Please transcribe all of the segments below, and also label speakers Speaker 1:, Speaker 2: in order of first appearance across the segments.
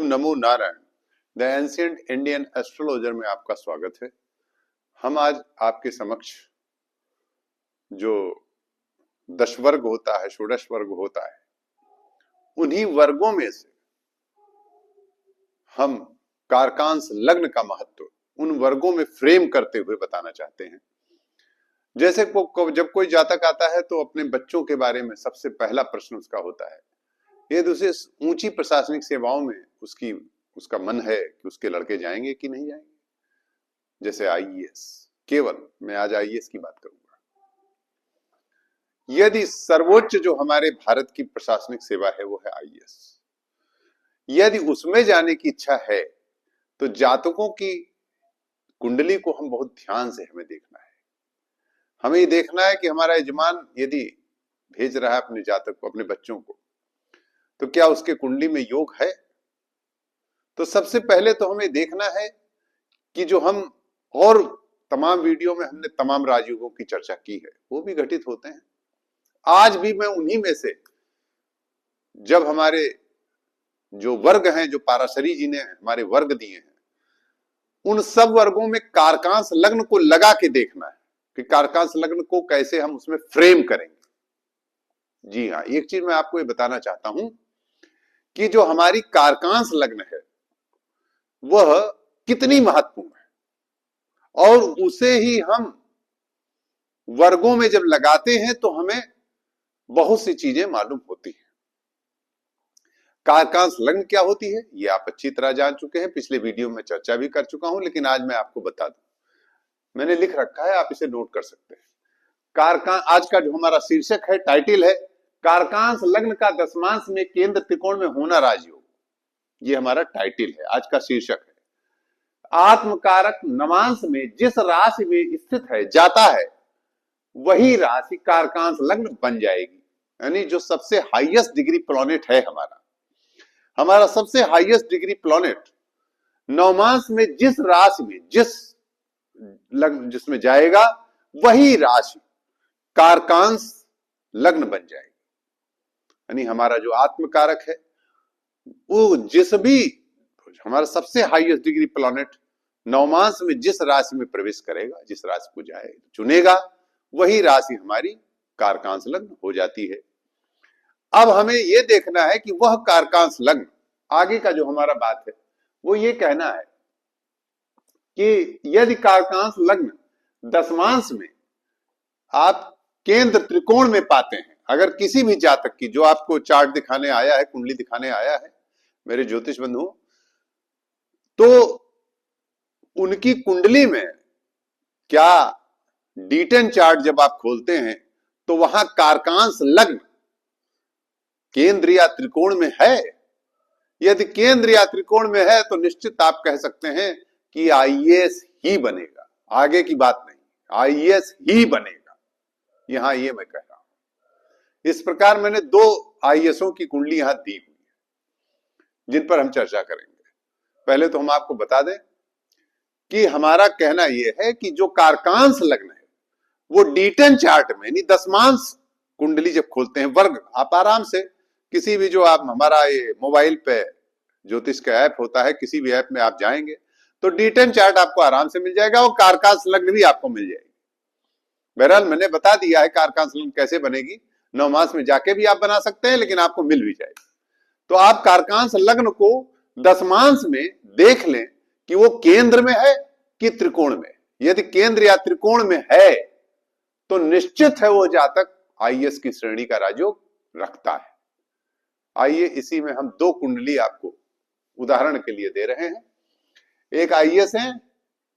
Speaker 1: Om NaMo Narayan. The ancient Indian astrologer में आपका स्वागत है। हम आज आपके समक्ष जो 10 वर्ग होता है, षोडश वर्ग होता है, उन्हीं वर्गों में से हम कारकांश लग्न का महत्व उन वर्गों में फ्रेम करते हुए बताना चाहते हैं। जैसे जब कोई जातक आता है तो अपने बच्चों के बारे में सबसे पहला प्रश्न उसका होता है, यदि उसे ऊंची प्रशासनिक सेवाओं में उसका मन है कि उसके लड़के जाएंगे कि नहीं जाएंगे। जैसे आईएएस, केवल मैं आज आईएएस की बात करूंगा। यदि सर्वोच्च जो हमारे भारत की प्रशासनिक सेवा है वो है आईएएस, यदि उसमें जाने की इच्छा है तो जातकों की कुंडली को हम बहुत ध्यान से हमें देखना है। हमें ये देखना है कि हमारा यजमान यदि भेज रहा है अपने जातक को, अपने बच्चों को, तो क्या उसके कुंडली में योग है। तो सबसे पहले तो हमें देखना है कि जो हम और तमाम वीडियो में हमने तमाम राजयोगों की चर्चा की है वो भी घटित होते हैं। आज भी मैं उन्हीं में से, जब हमारे जो वर्ग हैं, जो पाराशरी जी ने हमारे वर्ग दिए हैं, उन सब वर्गों में कारकांश लग्न को लगा के देखना है कि कारकांश लग्न को कैसे हम उसमें फ्रेम करेंगे। जी हाँ, एक चीज मैं आपको ये बताना चाहता हूं कि जो हमारी कारकांश लग्न है वह कितनी महत्वपूर्ण है, और उसे ही हम वर्गों में जब लगाते हैं तो हमें बहुत सी चीजें मालूम होती हैं। कारकांश लग्न क्या होती है ये आप अच्छी तरह जान चुके हैं, पिछले वीडियो में चर्चा भी कर चुका हूं, लेकिन आज मैं आपको बता दूं, मैंने लिख रखा है, आप इसे नोट कर सकते हैं। कारकांश, आज का जो हमारा शीर्षक है, टाइटल है, कारकांश लग्न का दशमांश में केंद्र त्रिकोण में होना राजयोग। ये हमारा टाइटल है, आज का शीर्षक है। आत्मकारक नवांश में जिस राशि में स्थित है जाता है वही राशि कारकांश लग्न बन जाएगी। यानी जो सबसे हाईएस्ट डिग्री प्लैनेट है हमारा सबसे हाईएस्ट डिग्री प्लैनेट नवमांश में जिस राशि में जिस लग्न जिसमें जाएगा वही राशि कारकांश लग्न बन जाएगी। यानी हमारा जो आत्मकारक है वो जिस भी हमारा सबसे हाईएस्ट डिग्री प्लैनेट नवमांश में जिस राशि में प्रवेश करेगा, जिस राशि को जाए चुनेगा, वही राशि हमारी कारकांश लग्न हो जाती है। अब हमें यह देखना है कि वह कारकांश लग्न, आगे का जो हमारा बात है वो ये कहना है कि यदि कारकांश लग्न दशमांश में आप केंद्र त्रिकोण में पाते हैं, अगर किसी भी जातक की, जो आपको चार्ट दिखाने आया है, कुंडली दिखाने आया है मेरे ज्योतिष बंधु, तो उनकी कुंडली में क्या D10 चार्ट जब आप खोलते हैं तो वहां कारकांश लग्न केंद्र या त्रिकोण में है। यदि केंद्र या त्रिकोण में है तो निश्चित आप कह सकते हैं कि आईएएस ही बनेगा, आगे की बात नहीं, आईएएस ही बनेगा। यहां ये मैं कह रहा हूं। इस प्रकार मैंने 2 आईएएसों की कुंडली यहां दी हुई है जिन पर हम चर्चा करेंगे। पहले तो हम आपको बता दें कि हमारा कहना यह है कि जो कारकांश लग्न है वो D10 चार्ट में, यानी दशमांश कुंडली जब खोलते हैं, वर्ग आप आराम से किसी भी, जो आप हमारा ये मोबाइल पे ज्योतिष का ऐप होता है, किसी भी ऐप में आप जाएंगे तो D10 चार्ट आपको आराम से मिल जाएगा और कारकांश लग्न भी आपको मिल जाएगी। बहरहाल मैंने बता दिया है कारकांश लग्न कैसे बनेगी, नवमांश में जाके भी आप बना सकते हैं, लेकिन आपको मिल भी जाएगी। तो आप कारकांश लग्न को दशमांश में देख लें कि वो केंद्र में है कि त्रिकोण में। यदि केंद्र या त्रिकोण में है तो निश्चित है वो जातक आईएएस की श्रेणी का राजयोग रखता है। आइए इसी में हम 2 कुंडली आपको उदाहरण के लिए दे रहे हैं। एक आईएएस है,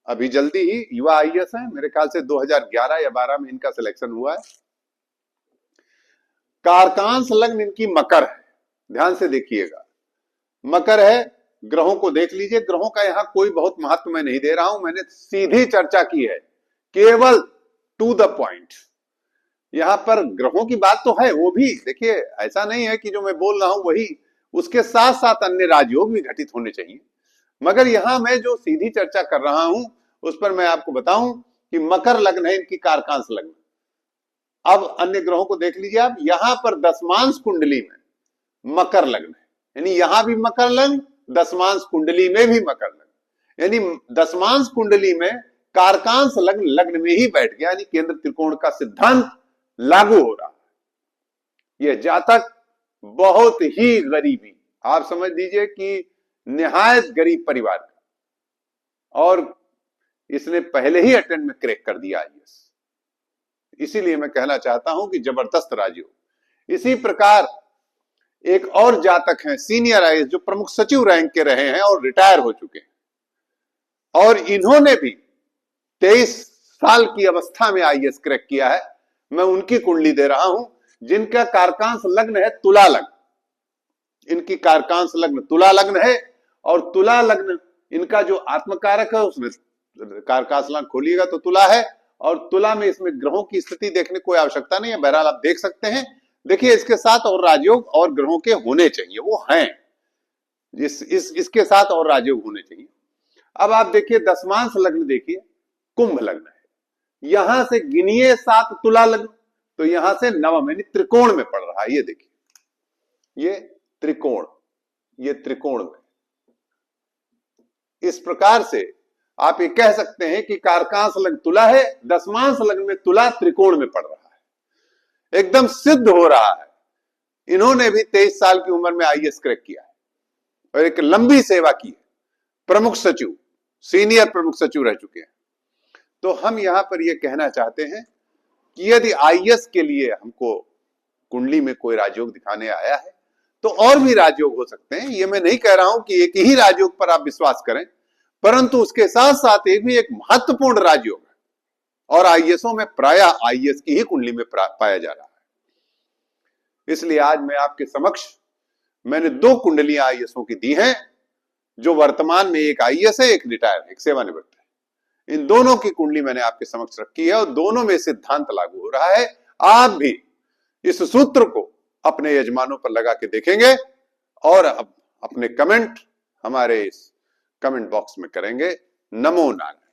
Speaker 1: अभी जल्दी ही युवा आईएएस है, मेरे ख्याल से 2011 या 12 में इनका सिलेक्शन हुआ है। कारकांश लग्न इनकी मकर है, ध्यान से देखिएगा, मकर है। ग्रहों को देख लीजिए, ग्रहों का यहां कोई बहुत महत्व मैं नहीं दे रहा हूं, मैंने सीधी चर्चा की है, केवल टू द पॉइंट। यहां पर ग्रहों की बात तो है, वो भी देखिए, ऐसा नहीं है कि जो मैं बोल रहा हूं वही, उसके साथ साथ अन्य राजयोग भी घटित होने चाहिए, मगर यहां मैं जो सीधी चर्चा कर रहा हूं उस पर मैं आपको बताऊं कि मकर लग्न है इनकी, कारकांश लग्न। अब अन्य ग्रहों को देख लीजिए आप, यहां पर दशमांश कुंडली में मकर लग्न है, यानी यहां भी मकर लग्न दशमांश कुंडली में भी मकर लग्न, यानी दशमांश कुंडली में कारकांश लग्न लग्न में ही बैठ गया, यानी केंद्र त्रिकोण का सिद्धांत लागू हो रहा है। यह जातक बहुत ही गरीबी, आप समझ लीजिए कि निहायत गरीब परिवार का, और इसने पहले ही अटेम्प्ट में क्रैक कर दिया आईएएस। इसीलिए मैं कहना चाहता हूं कि जबरदस्त राजयोग। इसी प्रकार एक और जातक हैं सीनियर आईएएस, जो प्रमुख सचिव रैंक के रहे हैं और रिटायर हो चुके हैं, और इन्होंने भी 23 साल की अवस्था में आईएएस क्रैक किया है। मैं उनकी कुंडली दे रहा हूं, जिनका कारकांश लग्न है तुला लग्न। इनकी कारकांश लग्न तुला लग्न है, और तुला लग्न इनका जो आत्मकारक है उसमें कारकांश लग्न खोलिएगा तो तुला है, और तुला में इसमें ग्रहों की स्थिति देखने की कोई आवश्यकता नहीं है, बहरहाल आप देख सकते हैं। देखिए इसके साथ और राजयोग और ग्रहों के होने चाहिए, वो हैं, इसके साथ और राजयोग होने चाहिए। अब आप देखिए दशमांश लग्न, देखिए कुंभ लग्न है, यहां से गिनिए 7 तुला लग्न, तो यहां से नवम यानी त्रिकोण में पड़ रहा है। ये देखिए ये त्रिकोण, ये त्रिकोण में, इस प्रकार से आप ये कह सकते हैं कि कारकांश लग्न तुला है, दशमांश लग्न में तुला त्रिकोण में पड़ रहा है, एकदम सिद्ध हो रहा है। इन्होंने भी 23 साल की उम्र में आईएएस क्रैक किया है और एक लंबी सेवा की है, प्रमुख सचिव, सीनियर प्रमुख सचिव रह चुके हैं। तो हम यहां पर यह कहना चाहते हैं कि यदि आईएएस के लिए हमको कुंडली में कोई राजयोग दिखाने आया है तो और भी राजयोग हो सकते हैं। ये मैं नहीं कह रहा हूं कि एक ही राजयोग पर आप विश्वास करें, परंतु उसके साथ साथ एक भी एक महत्वपूर्ण राजयोग है, और आईएएसओं में प्रायः आईएएस की ही कुंडली में पाया जा रहा है। इसलिए आज मैं आपके समक्ष मैंने 2 कुंडलियां आईएएसओं की दी हैं, जो वर्तमान में एक आईएएस है, एक रिटायर है, एक सेवानिवृत्त है। इन दोनों की कुंडली मैंने आपके समक्ष रखी है और दोनों में सिद्धांत लागू हो रहा है। आप भी इस सूत्र को अपने यजमानों पर लगा के देखेंगे और अपने कमेंट हमारे इस कमेंट बॉक्स में करेंगे। नमो नारायण।